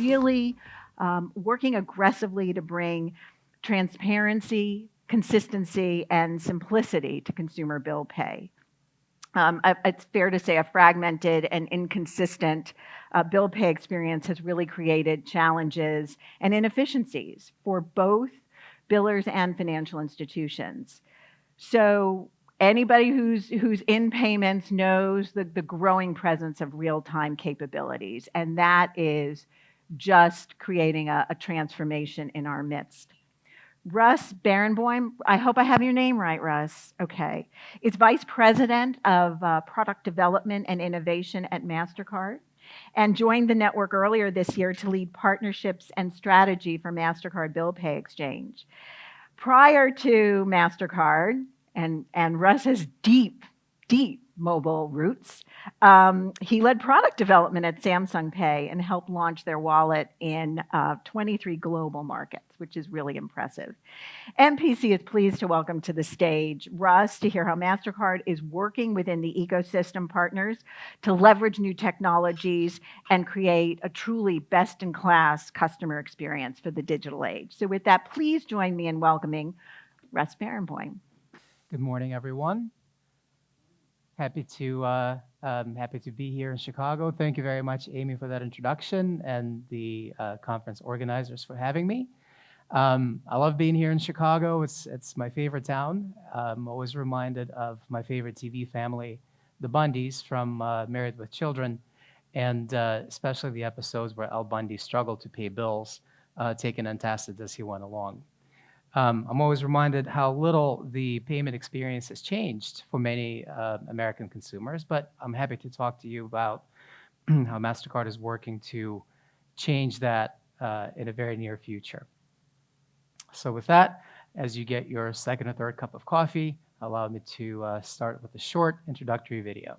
really working aggressively to bring transparency, consistency, and simplicity to consumer bill pay. It's fair to say a fragmented and inconsistent bill pay experience has really created challenges and inefficiencies for both billers and financial institutions. So anybody who's in payments knows the growing presence of real-time capabilities, and that is just creating a transformation in our midst. Russ Barenboim, I hope I have your name right, Russ. Okay. Is Vice President of Product Development and Innovation at Mastercard and joined the network earlier this year to lead partnerships and strategy for Mastercard Bill Pay Exchange. Prior to Mastercard, and Russ has deep mobile roots, he led product development at Samsung Pay and helped launch their wallet in 23 global markets, which is really impressive. MPC is pleased to welcome to the stage Russ to hear how Mastercard is working within the ecosystem partners to leverage new technologies and create a truly best-in-class customer experience for the digital age. So with that, please join me in welcoming Russ Barenboim. Good morning, everyone. Happy to be here in Chicago. Thank you very much, Amy, for that introduction, and the conference organizers for having me. I love being here in Chicago. It's my favorite town. I'm always reminded of my favorite TV family, the Bundys from Married with Children, and especially the episodes where Al Bundy struggled to pay bills, taking antacids as he went along. I'm always reminded how little the payment experience has changed for many American consumers, but I'm happy to talk to you about how Mastercard is working to change that in a very near future. So with that, as you get your second or third cup of coffee, allow me to start with a short introductory video.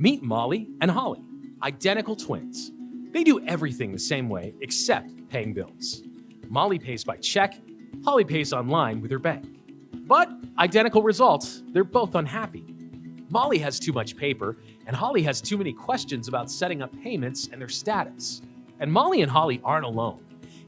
Meet Molly and Holly, identical twins. They do everything the same way except paying bills. Molly pays by check, Holly pays online with her bank. But identical results, they're both unhappy. Molly has too much paper, and Holly has too many questions about setting up payments and their status. And Molly and Holly aren't alone.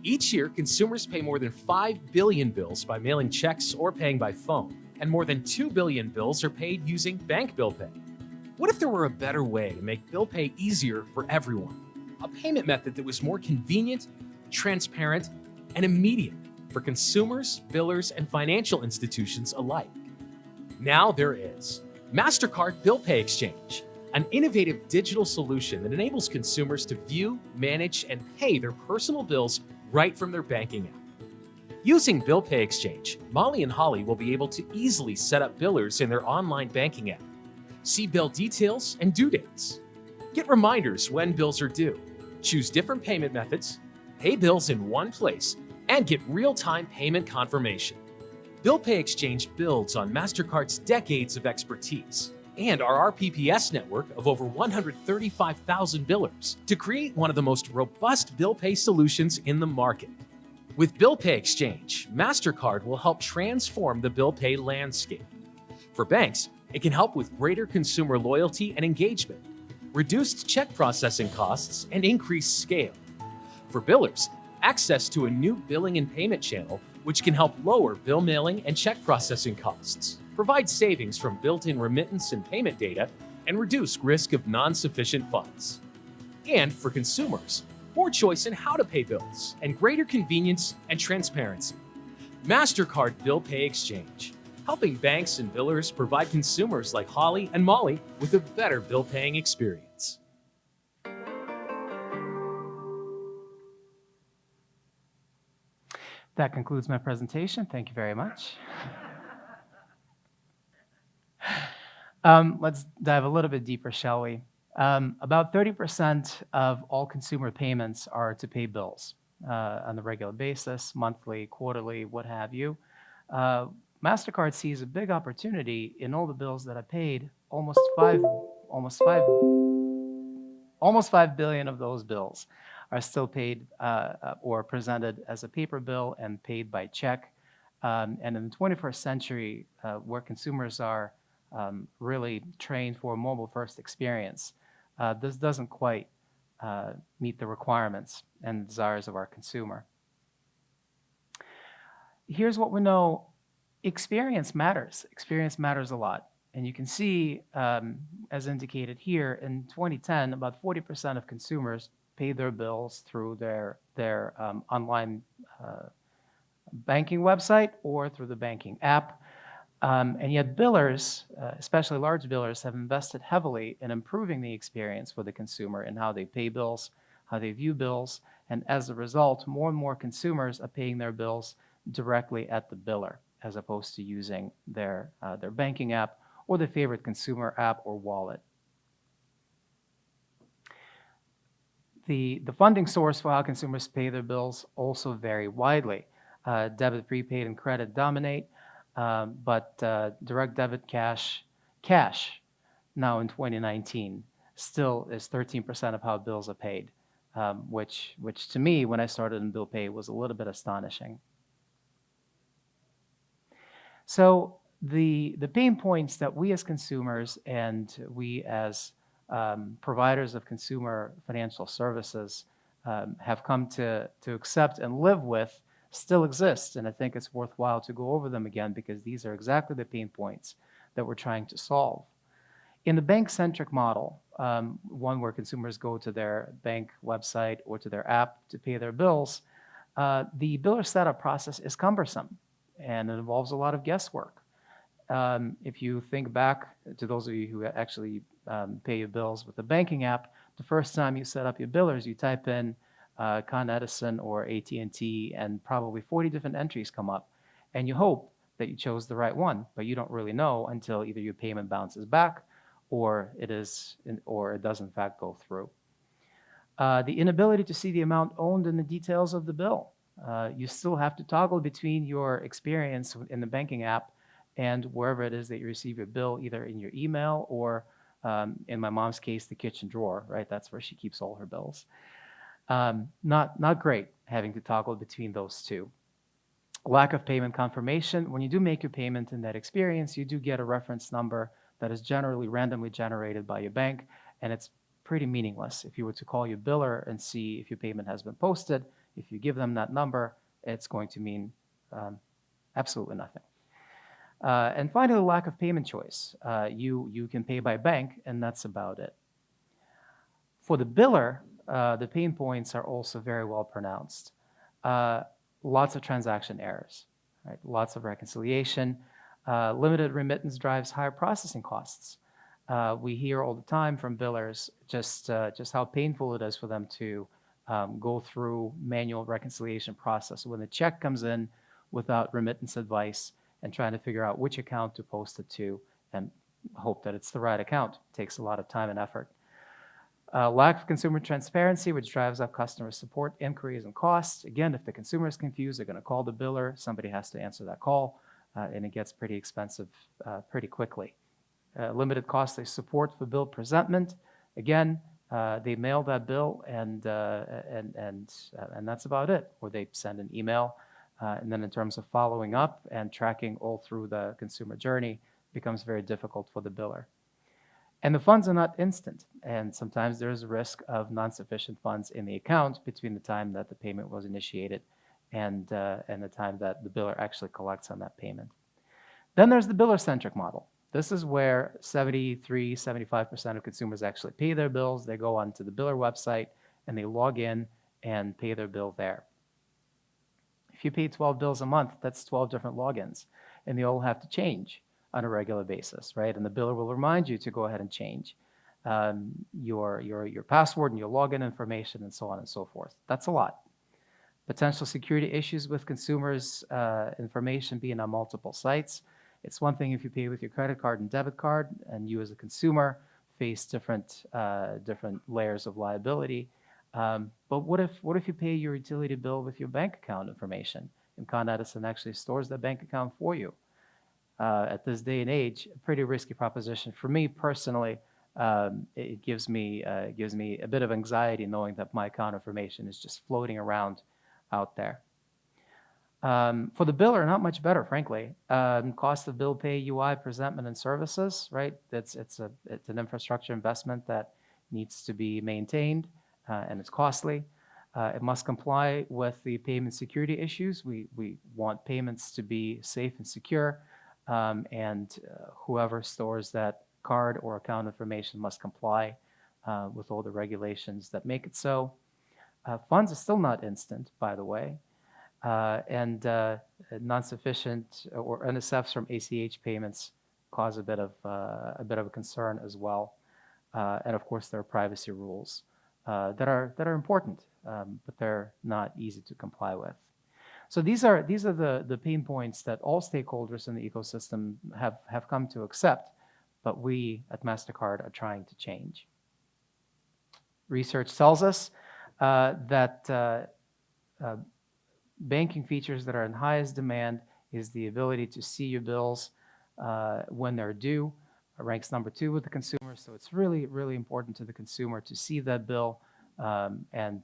Each year, consumers pay more than 5 billion bills by mailing checks or paying by phone, and more than 2 billion bills are paid using bank bill pay. What if there were a better way to make bill pay easier for everyone? A payment method that was more convenient, transparent, and immediate for consumers, billers, and financial institutions alike. Now there is Mastercard Bill Pay Exchange, an innovative digital solution that enables consumers to view, manage, and pay their personal bills right from their banking app. Using Bill Pay Exchange, Molly and Holly will be able to easily set up billers in their online banking app, see bill details and due dates, get reminders when bills are due, choose different payment methods, pay bills in one place, and get real-time payment confirmation. Bill Pay Exchange builds on Mastercard's decades of expertise and our RPPS network of over 135,000 billers to create one of the most robust bill pay solutions in the market. With Bill Pay Exchange, Mastercard will help transform the bill pay landscape. For banks, it can help with greater consumer loyalty and engagement, reduced check processing costs, and increased scale. For billers, access to a new billing and payment channel, which can help lower bill mailing and check processing costs, provide savings from built-in remittance and payment data, and reduce risk of non-sufficient funds. And for consumers, more choice in how to pay bills and greater convenience and transparency. Mastercard Bill Pay Exchange, helping banks and billers provide consumers like Holly and Molly with a better bill paying experience. That concludes my presentation. Thank you very much. Let's dive a little bit deeper, shall we? About 30% of all consumer payments are to pay bills on a regular basis, monthly, quarterly, what have you. Mastercard sees a big opportunity in all the bills that I paid, almost 5 billion of those bills are still paid or presented as a paper bill and paid by check. And in the 21st century, where consumers are really trained for a mobile-first experience, this doesn't quite meet the requirements and desires of our consumer. Here's what we know. Experience matters. Experience matters a lot. And you can see, as indicated here, in 2010, about 40% of consumers paid their bills through their online banking website or through the banking app. And yet billers, especially large billers, have invested heavily in improving the experience for the consumer in how they pay bills, how they view bills. And as a result, more and more consumers are paying their bills directly at the biller, as opposed to using their banking app or their favorite consumer app or wallet. The funding source for how consumers pay their bills also vary widely. Debit, prepaid, and credit dominate, but direct debit, cash now in 2019 still is 13% of how bills are paid, which to me, when I started in bill pay, was a little bit astonishing. So the pain points that we as consumers and we as providers of consumer financial services have come to accept and live with still exist. And I think it's worthwhile to go over them again because these are exactly the pain points that we're trying to solve. In the bank-centric model, one where consumers go to their bank website or to their app to pay their bills, the biller setup process is cumbersome and it involves a lot of guesswork. If you think back to those of you who actually pay your bills with the banking app, the first time you set up your billers, you type in Con Edison or AT&T, and probably 40 different entries come up. And you hope that you chose the right one, but you don't really know until either your payment bounces back or it does in fact go through. The inability to see the amount owed in the details of the bill. You still have to toggle between your experience in the banking app and wherever it is that you receive your bill, either in your email or, in my mom's case, the kitchen drawer, right? That's where she keeps all her bills. Not great having to toggle between those two. Lack of payment confirmation. When you do make your payment in that experience, you do get a reference number that is generally randomly generated by your bank, and it's pretty meaningless. If you were to call your biller and see if your payment has been posted, if you give them that number, it's going to mean absolutely nothing. And finally, lack of payment choice. You can pay by bank, and that's about it. For the biller, the pain points are also very well pronounced. Lots of transaction errors, right? Lots of reconciliation. Limited remittance drives higher processing costs. We hear all the time from billers just how painful it is for them to go through manual reconciliation process when the check comes in without remittance advice and trying to figure out which account to post it to and hope that it's the right account. It takes a lot of time and effort. Lack of consumer transparency, which drives up customer support inquiries and costs. Again, if the consumer is confused, they're going to call the biller. Somebody has to answer that call, and it gets pretty expensive pretty quickly. Limited costly support for bill presentment. Again, they mail that bill, and that's about it. Or they send an email, and then in terms of following up and tracking all through the consumer journey, becomes very difficult for the biller. And the funds are not instant, and sometimes there is a risk of non-sufficient funds in the account between the time that the payment was initiated and the time that the biller actually collects on that payment. Then there's the biller-centric model. This is where 75% of consumers actually pay their bills. They go onto the biller website and they log in and pay their bill there. If you pay 12 bills a month, that's 12 different logins, and they all have to change on a regular basis, right? And the biller will remind you to go ahead and change your password and your login information and so on and so forth. That's a lot. Potential security issues with consumers' information being on multiple sites. It's one thing if you pay with your credit card and debit card and you as a consumer face different layers of liability. But what if you pay your utility bill with your bank account information and Con Edison actually stores that bank account for you? At this day and age, a pretty risky proposition for me personally, it gives me a bit of anxiety knowing that my account information is just floating around out there. For the biller, not much better, frankly. Cost of bill pay, UI, presentment, and services, right? It's an infrastructure investment that needs to be maintained, and it's costly. It must comply with the payment security issues. We want payments to be safe and secure, and whoever stores that card or account information must comply with all the regulations that make it so. Funds are still not instant, by the way, and non-sufficient or NSFs from ACH payments cause a bit of a concern as well. And of course, there are privacy rules that are important, but they're not easy to comply with. So these are the pain points that all stakeholders in the ecosystem have come to accept, but we at Mastercard are trying to change. Research tells us that banking features that are in highest demand is the ability to see your bills when they're due. It ranks number 2 with the consumer, so it's really, really important to the consumer to see that bill and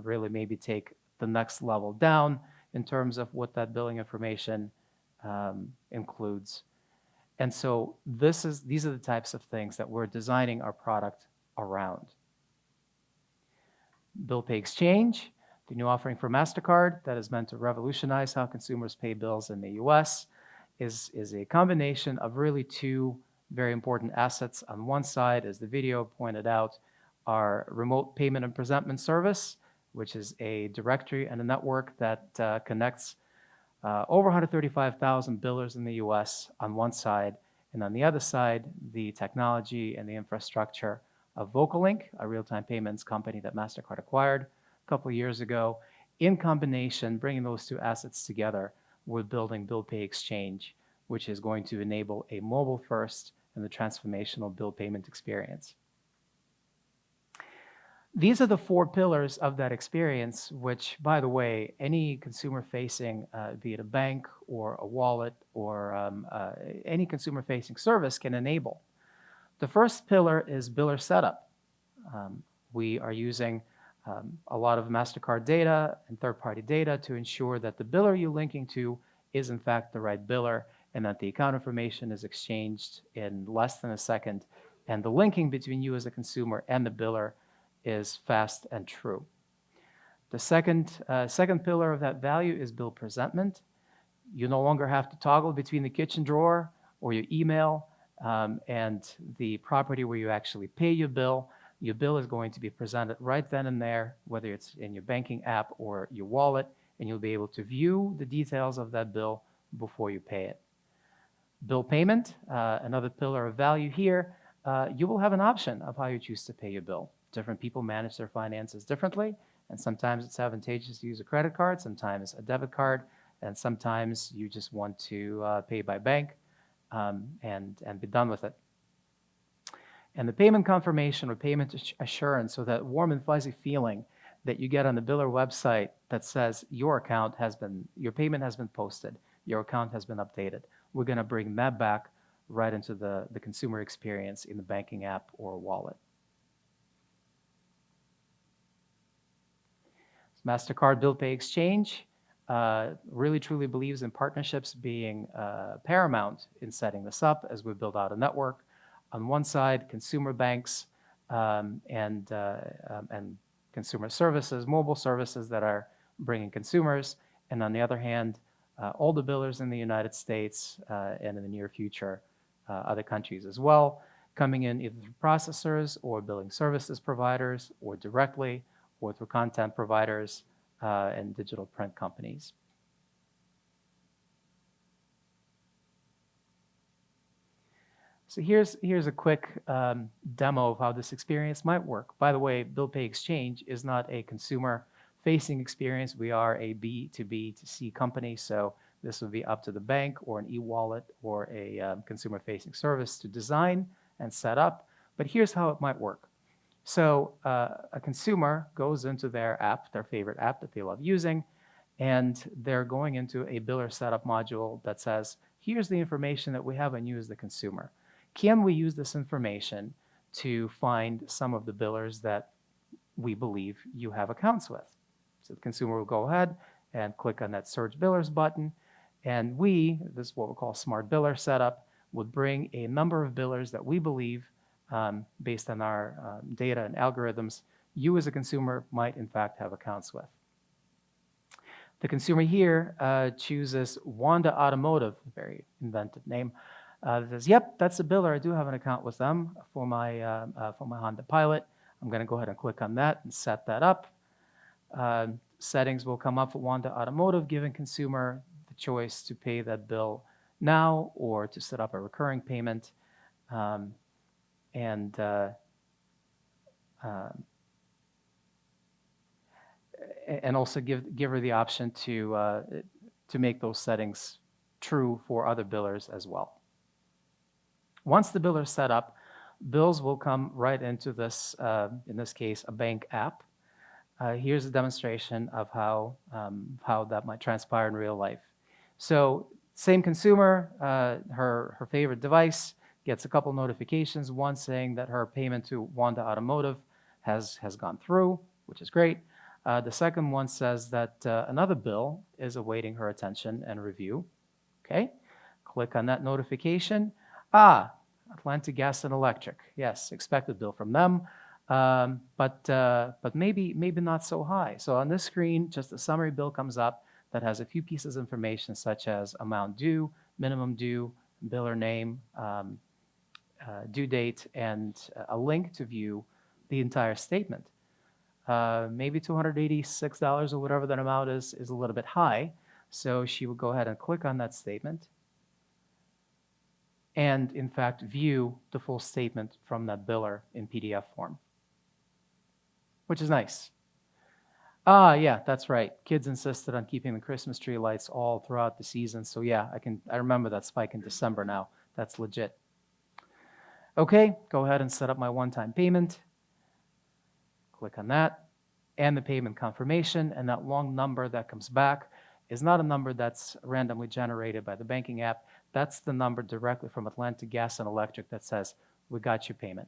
really maybe take the next level down in terms of what that billing information includes. And so these are the types of things that we're designing our product around. Bill Pay Exchange, the new offering for Mastercard that is meant to revolutionize how consumers pay bills in the US, is a combination of really 2 very important assets. On one side, as the video pointed out, our remote payment and presentment service, which is a directory and a network that connects over 135,000 billers in the US on one side, and on the other side, the technology and the infrastructure of VocalLink, a real-time payments company that Mastercard acquired a couple of years ago. In combination, bringing those 2 assets together, we're building Bill Pay Exchange, which is going to enable a mobile-first and the transformational bill payment experience. These are the 4 pillars of that experience, which, by the way, any consumer-facing, be it a bank or a wallet or any consumer-facing service can enable. The first pillar is biller setup. We are using a lot of Mastercard data and third-party data to ensure that the biller you're linking to is in fact the right biller and that the account information is exchanged in less than a second, and the linking between you as a consumer and the biller is fast and true. The second pillar of that value is bill presentment. You no longer have to toggle between the kitchen drawer or your email and the property where you actually pay your bill. Your bill is going to be presented right then and there, whether it's in your banking app or your wallet, and you'll be able to view the details of that bill before you pay it. Bill payment, another pillar of value here, you will have an option of how you choose to pay your bill. Different people manage their finances differently, and sometimes it's advantageous to use a credit card, sometimes a debit card, and sometimes you just want to pay by bank and be done with it. And the payment confirmation or payment assurance, so that warm and fuzzy feeling that you get on the biller website that says your payment has been posted, your account has been updated. We're going to bring that back right into the consumer experience in the banking app or wallet. Mastercard Bill Pay Exchange really truly believes in partnerships being paramount in setting this up as we build out a network. On one side, consumer banks and consumer services, mobile services that are bringing consumers, and on the other hand, all the billers in the United States and in the near future, other countries as well, coming in either through processors or billing services providers or directly or through content providers and digital print companies. So here's a quick demo of how this experience might work. By the way, Bill Pay Exchange is not a consumer-facing experience. We are a B2B2C company, so this would be up to the bank or an e-wallet or a consumer-facing service to design and set up. But here's how it might work. So a consumer goes into their app, their favorite app that they love using, and they're going into a biller setup module that says, here's the information that we have on you as the consumer. Can we use this information to find some of the billers that we believe you have accounts with. So the consumer will go ahead and click on that Search Billers button, and this is what we call Smart Biller Setup, would bring a number of billers that we believe, based on our data and algorithms, you as a consumer might in fact have accounts with. The consumer here chooses Wanda Automotive, a very inventive name. Says, yep, that's a biller. I do have an account with them for my Honda Pilot. I'm going to go ahead and click on that and set that up. Settings will come up for Wanda Automotive, giving consumer the choice to pay that bill now or to set up a recurring payment. And also give her the option to make those settings true for other billers as well. Once the biller is set up, bills will come right into this, in this case, a bank app. Here's a demonstration of how that might transpire in real life. So same consumer, her favorite device, gets a couple notifications, one saying that her payment to Wanda Automotive has gone through, which is great. The second one says that another bill is awaiting her attention and review. Okay, click on that notification. Atlanta Gas and Electric. Yes, expected bill from them, but maybe not so high. So on this screen, just a summary bill comes up that has a few pieces of information such as amount due, minimum due, biller name, due date, and a link to view the entire statement. Maybe $286 or whatever that amount is a little bit high. So she will go ahead and click on that statement and, in fact, view the full statement from that biller in PDF form, which is nice. Yeah, that's right. Kids insisted on keeping the Christmas tree lights all throughout the season. So yeah, I remember that spike in December now. That's legit. Okay, go ahead and set up my one-time payment. Click on that, and the payment confirmation, and that long number that comes back is not a number that's randomly generated by the banking app. That's the number directly from Atlanta Gas and Electric that says, we got your payment.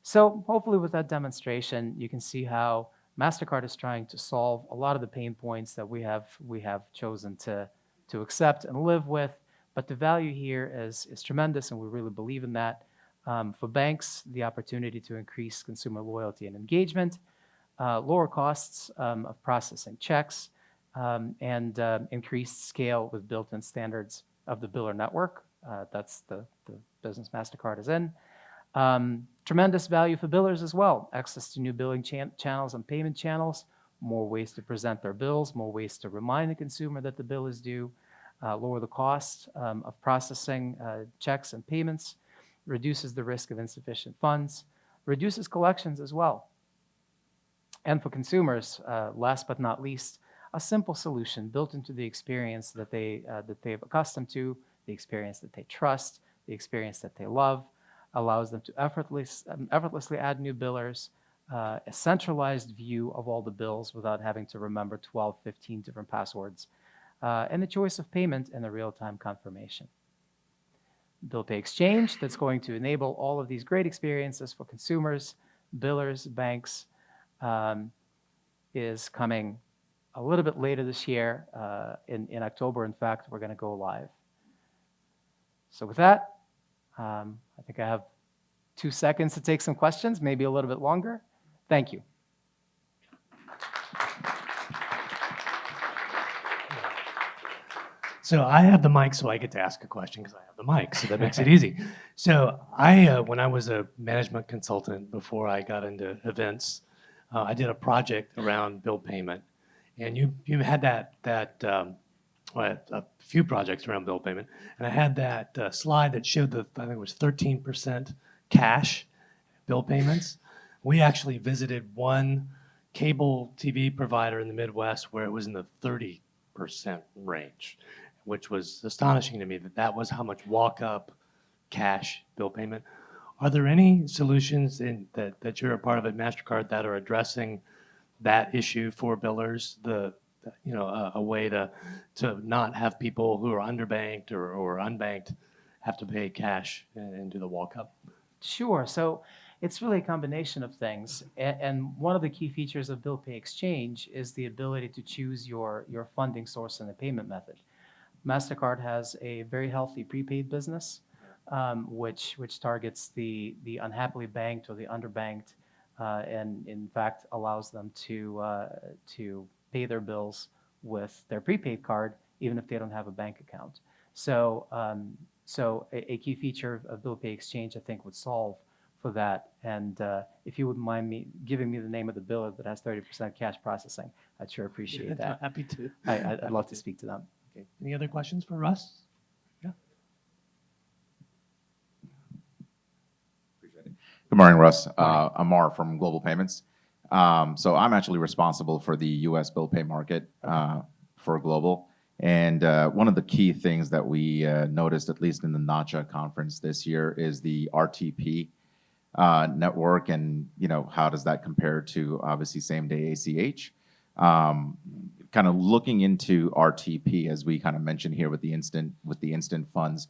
So hopefully with that demonstration, you can see how Mastercard is trying to solve a lot of the pain points that we have chosen to accept and live with. But the value here is tremendous, and we really believe in that. For banks, the opportunity to increase consumer loyalty and engagement, lower costs of processing checks, and increased scale with built-in standards of the biller network. That's the business Mastercard is in. Tremendous value for billers as well. Access to new billing channels and payment channels, more ways to present their bills, more ways to remind the consumer that the bill is due, lower the cost of processing checks and payments, reduces the risk of insufficient funds, reduces collections as well. And for consumers, last but not least, a simple solution built into the experience that they've accustomed to, the experience that they trust, the experience that they love, allows them to effortlessly add new billers, a centralized view of all the bills without having to remember 12, 15 different passwords, and the choice of payment and the real-time confirmation. Bill Pay Exchange, that's going to enable all of these great experiences for consumers, billers, banks, is coming a little bit later this year. In October, in fact, we're going to go live. So with that, I think I have 2 seconds to take some questions, maybe a little bit longer. Thank you. So I have the mic, so I get to ask a question because I have the mic, so that makes it easy. So when I was a management consultant before I got into events, I did a project around bill payment, and you had a few projects around bill payment, and I had that slide that showed I think it was 13% cash bill payments. We actually visited one cable TV provider in the Midwest where it was in the 30% range, which was astonishing to me that was how much walk-up cash bill payment. Are there any solutions that you're a part of at Mastercard that are addressing that issue for billers, the a way to not have people who are underbanked or unbanked have to pay cash and do the walk up? Sure. So it's really a combination of things. And one of the key features of Bill Pay Exchange is the ability to choose your funding source and the payment method. Mastercard has a very healthy prepaid business, which targets the unhappily banked or the underbanked, and in fact allows them to pay their bills with their prepaid card, even if they don't have a bank account. So a key feature of Bill Pay Exchange, I think, would solve for that. And if you wouldn't mind giving me the name of the biller that has 30% cash processing, I'd sure appreciate that. Happy to. I'd love to speak to them. Okay. Any other questions for Russ? Yeah. Appreciate it. Good morning, Russ. Amar from Global Payments. So I'm actually responsible for the U.S. bill pay market for Global. And one of the key things that we noticed, at least in the NACHA conference this year, is the RTP network, and how does that compare to obviously same-day ACH? Kind of looking into RTP, as we kind of mentioned here with the instant funds,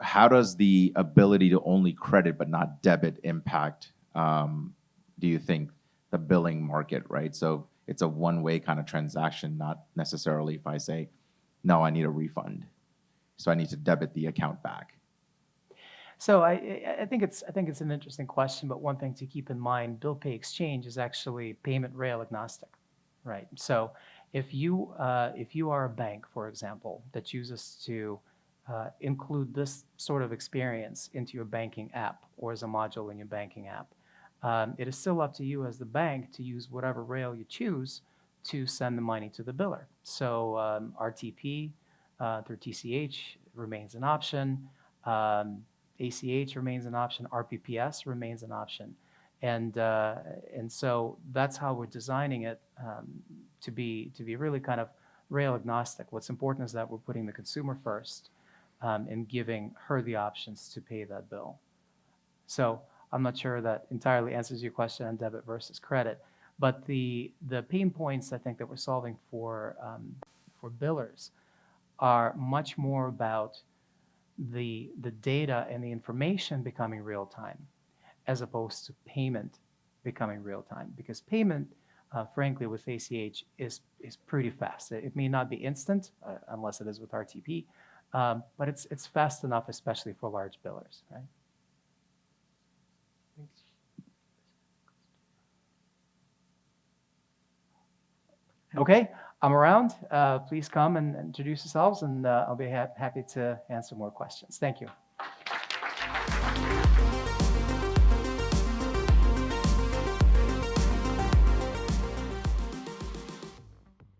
how does the ability to only credit but not debit impact, do you think, the billing market, right? So it's a one-way kind of transaction, not necessarily if I say, no, I need a refund, so I need to debit the account back. So I think it's an interesting question, but one thing to keep in mind, Bill Pay Exchange is actually payment rail agnostic, right? So if you are a bank, for example, that chooses to include this sort of experience into your banking app or as a module in your banking app, it is still up to you as the bank to use whatever rail you choose to send the money to the biller. So RTP through TCH remains an option. ACH remains an option. RPPS remains an option. And so that's how we're designing it to be really kind of rail agnostic. What's important is that we're putting the consumer first and giving her the options to pay that bill. So I'm not sure that entirely answers your question on debit versus credit, but the pain points I think that we're solving for billers are much more about the data and the information becoming real time, as opposed to payment becoming real time. Because payment, frankly, with ACH is pretty fast. It may not be instant, unless it is with RTP, but it's fast enough, especially for large billers, right? Okay, I'm around. Please come and introduce yourselves, and I'll be happy to answer more questions. Thank you.